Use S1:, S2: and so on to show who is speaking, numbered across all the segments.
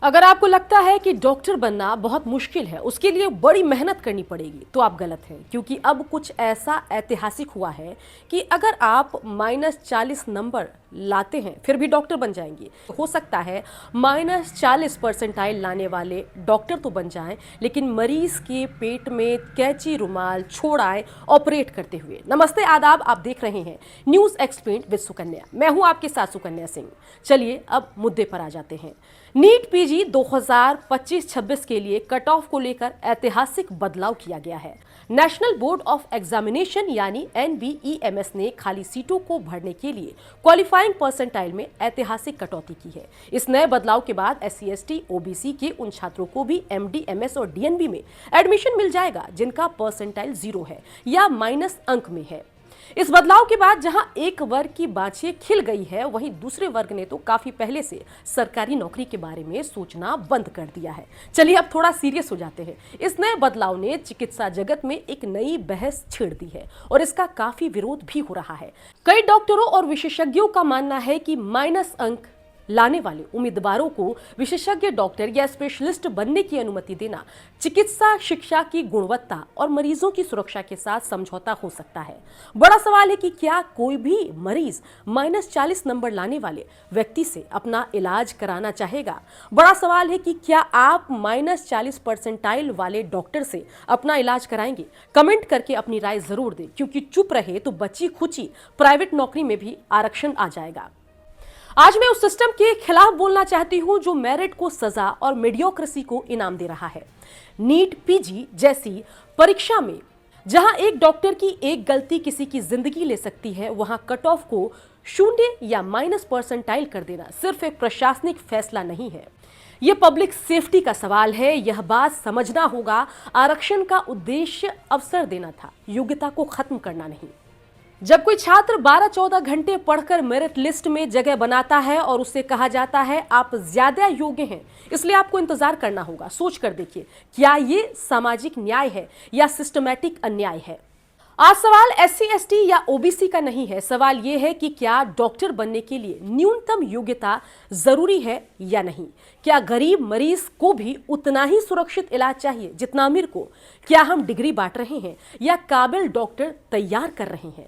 S1: अगर आपको लगता है कि डॉक्टर बनना बहुत मुश्किल है, उसके लिए बड़ी मेहनत करनी पड़ेगी, तो आप गलत हैं। क्योंकि अब कुछ ऐसा ऐतिहासिक हुआ है कि अगर आप -40 नंबर लाते हैं फिर भी डॉक्टर बन जाएंगे। हो सकता है -40 परसेंटाइल लाने वाले डॉक्टर तो बन जाएं, लेकिन मरीज के पेट में कैंची रुमाल छोड़ आए ऑपरेट करते हुए। नमस्ते, आदाब, आप देख रहे हैं न्यूज एक्सप्लेन विद सुकन्या। मैं हूं आपके साथ सुकन्या सिंह। चलिए अब मुद्दे पर आ जाते हैं। नीट पीजी 2025-26 के लिए कट ऑफ को लेकर ऐतिहासिक बदलाव किया गया है। नेशनल बोर्ड ऑफ एग्जामिनेशन यानी NBEMS ने खाली सीटों को भरने के लिए क्वालिफाइंग परसेंटाइल में ऐतिहासिक कटौती की है। इस नए बदलाव के बाद SC ST OBC के उन छात्रों को भी MD MS और DNB में एडमिशन मिल जाएगा जिनका परसेंटाइल 0 है या माइनस अंक में है। इस बदलाव के बाद जहां एक वर्ग की बाछें खिल गई है, वहीं दूसरे वर्ग ने तो काफी पहले से सरकारी नौकरी के बारे में सोचना बंद कर दिया है। चलिए अब थोड़ा सीरियस हो जाते हैं। इस नए बदलाव ने चिकित्सा जगत में एक नई बहस छेड़ दी है और इसका काफी विरोध भी हो रहा है। कई डॉक्टरों और विशेषज्ञों का मानना है कि माइनस अंक लाने वाले उम्मीदवारों को विशेषज्ञ डॉक्टर या स्पेशलिस्ट बनने की अनुमति देना चिकित्सा शिक्षा की गुणवत्ता और मरीजों की सुरक्षा के साथ समझौता हो सकता है। बड़ा सवाल है कि क्या कोई भी मरीज -40 नंबर लाने वाले व्यक्ति से अपना इलाज कराना चाहेगा। बड़ा सवाल है कि क्या आप -40 परसेंटाइल वाले डॉक्टर से अपना इलाज कराएंगे। कमेंट करके अपनी राय जरूर दें, क्योंकि चुप रहे तो बची खुची प्राइवेट नौकरी में भी आरक्षण आ जाएगा। आज मैं उस सिस्टम के खिलाफ बोलना चाहती हूं जो मेरिट को सजा और मीडियोक्रेसी को इनाम दे रहा है। नीट पीजी जैसी परीक्षा में जहां एक डॉक्टर की एक गलती किसी की जिंदगी ले सकती है, वहां कट ऑफ को 0 या माइनस परसेंटाइल कर देना सिर्फ एक प्रशासनिक फैसला नहीं है, यह पब्लिक सेफ्टी का सवाल है। यह बात समझना होगा, आरक्षण का उद्देश्य अवसर देना था, योग्यता को खत्म करना नहीं। जब कोई छात्र 12-14 घंटे पढ़कर मेरिट लिस्ट में जगह बनाता है और उससे कहा जाता है आप ज्यादा योग्य हैं, इसलिए आपको इंतजार करना होगा, सोच कर देखिए क्या ये सामाजिक न्याय है या सिस्टमैटिक अन्याय है। आज सवाल SC ST या OBC का नहीं है, सवाल यह है कि क्या डॉक्टर बनने के लिए न्यूनतम योग्यता जरूरी है या नहीं। क्या गरीब मरीज को भी उतना ही सुरक्षित इलाज चाहिए जितना अमीर को। क्या हम डिग्री बांट रहे हैं या काबिल डॉक्टर तैयार कर रहे हैं।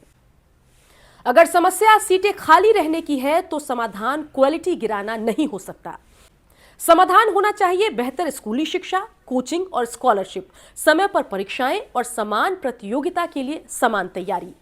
S1: अगर समस्या सीटें खाली रहने की है तो समाधान क्वालिटी गिराना नहीं हो सकता। समाधान होना चाहिए बेहतर स्कूली शिक्षा, कोचिंग और स्कॉलरशिप, समय पर परीक्षाएं और समान प्रतियोगिता के लिए समान तैयारी।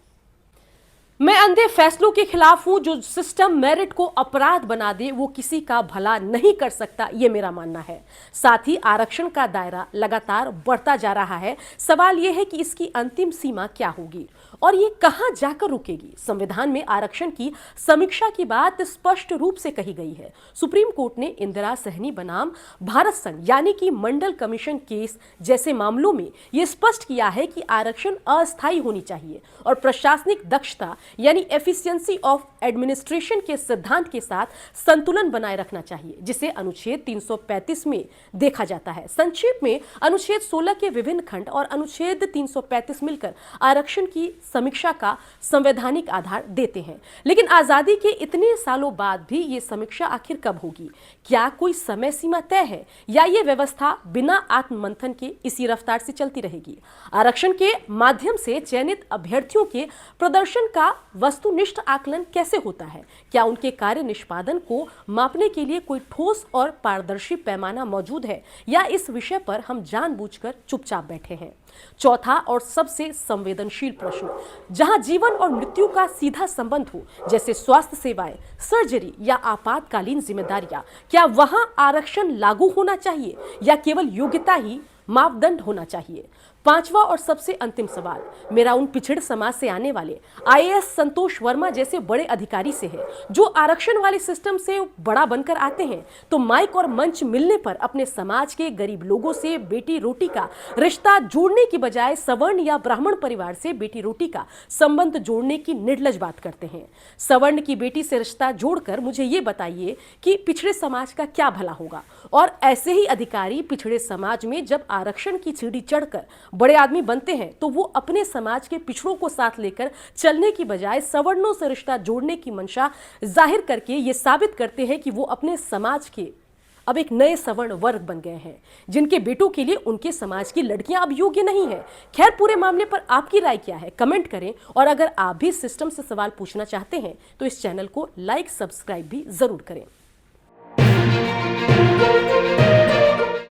S1: मैं अंधे फैसलों के खिलाफ हूं। जो सिस्टम मेरिट को अपराध बना दे वो किसी का भला नहीं कर सकता, ये मेरा मानना है। साथ ही आरक्षण का दायरा लगातार बढ़ता जा रहा है। सवाल यह है कि इसकी अंतिम सीमा क्या होगी और ये कहां जाकर रुकेगी। संविधान में आरक्षण की समीक्षा की बात स्पष्ट रूप से कही गई है। सुप्रीम कोर्ट ने इंदिरा सहनी बनाम भारत संघ यानी कि मंडल कमीशन केस जैसे मामलों में यह स्पष्ट किया है कि आरक्षण अस्थायी होनी चाहिए और प्रशासनिक दक्षता यानी एफिशिएंसी ऑफ एडमिनिस्ट्रेशन के सिद्धांत के साथ संतुलन बनाए रखना चाहिए, जिसे अनुच्छेद 335 में देखा जाता है। संक्षेप में अनुच्छेद 16 के विभिन्न खंड और अनुच्छेद 335 मिलकर आरक्षण की समीक्षा का संवैधानिक आधार देते हैं। लेकिन आजादी के इतने सालों बाद भी ये समीक्षा आखिर कब होगी। क्या कोई समय सीमा तय है या ये व्यवस्था बिना आत्ममंथन के इसी रफ्तार से चलती रहेगी। आरक्षण के माध्यम से चयनित अभ्यर्थियों के प्रदर्शन का वस्तुनिष्ठ आकलन कैसे होता है। क्या उनके कार्य निष्पादन को मापने के लिए कोई ठोस और पारदर्शी पैमाना मौजूद है या इस विषय पर हम जानबूझकर चुपचाप बैठे हैं। चौथा और सबसे संवेदनशील प्रश्न, जहां जीवन और मृत्यु का सीधा संबंध हो, जैसे स्वास्थ्य सेवाएं, सर्जरी या आपातकालीन जिम्मेदारियां, क्या वहां आरक्षण लागू होना चाहिए या केवल योग्यता ही मापदंड होना चाहिए। पांचवा और सबसे अंतिम सवाल मेरा उन पिछड़े समाज से आने वाले IAS संतोष वर्मा जैसे बड़े अधिकारी से है, जो आरक्षण वाले सिस्टम से बड़ा बनकर आते हैं तो माइक और मंच मिलने पर अपने समाज के गरीब लोगों से बेटी रोटी का रिश्ता जोड़ने की बजाय सवर्ण या ब्राह्मण परिवार से बेटी रोटी का संबंध जोड़ने की निर्लज बात करते हैं। सवर्ण की बेटी से रिश्ता जोड़कर मुझे ये बताइए कि पिछड़े समाज का क्या भला होगा। और ऐसे ही अधिकारी पिछड़े समाज में जब आरक्षण की सीढ़ी चढ़कर बड़े आदमी बनते हैं तो वो अपने समाज के पिछड़ों को साथ लेकर चलने की बजाय सवर्णों से रिश्ता जोड़ने की मंशा जाहिर करके ये साबित करते हैं कि वो अपने समाज के अब एक नए सवर्ण वर्ग बन गए हैं जिनके बेटों के लिए उनके समाज की लड़कियां अब योग्य नहीं है। खैर, पूरे मामले पर आपकी राय क्या है, कमेंट करें। और अगर आप भी सिस्टम से सवाल पूछना चाहते हैं तो इस चैनल को लाइक सब्सक्राइब भी जरूर करें।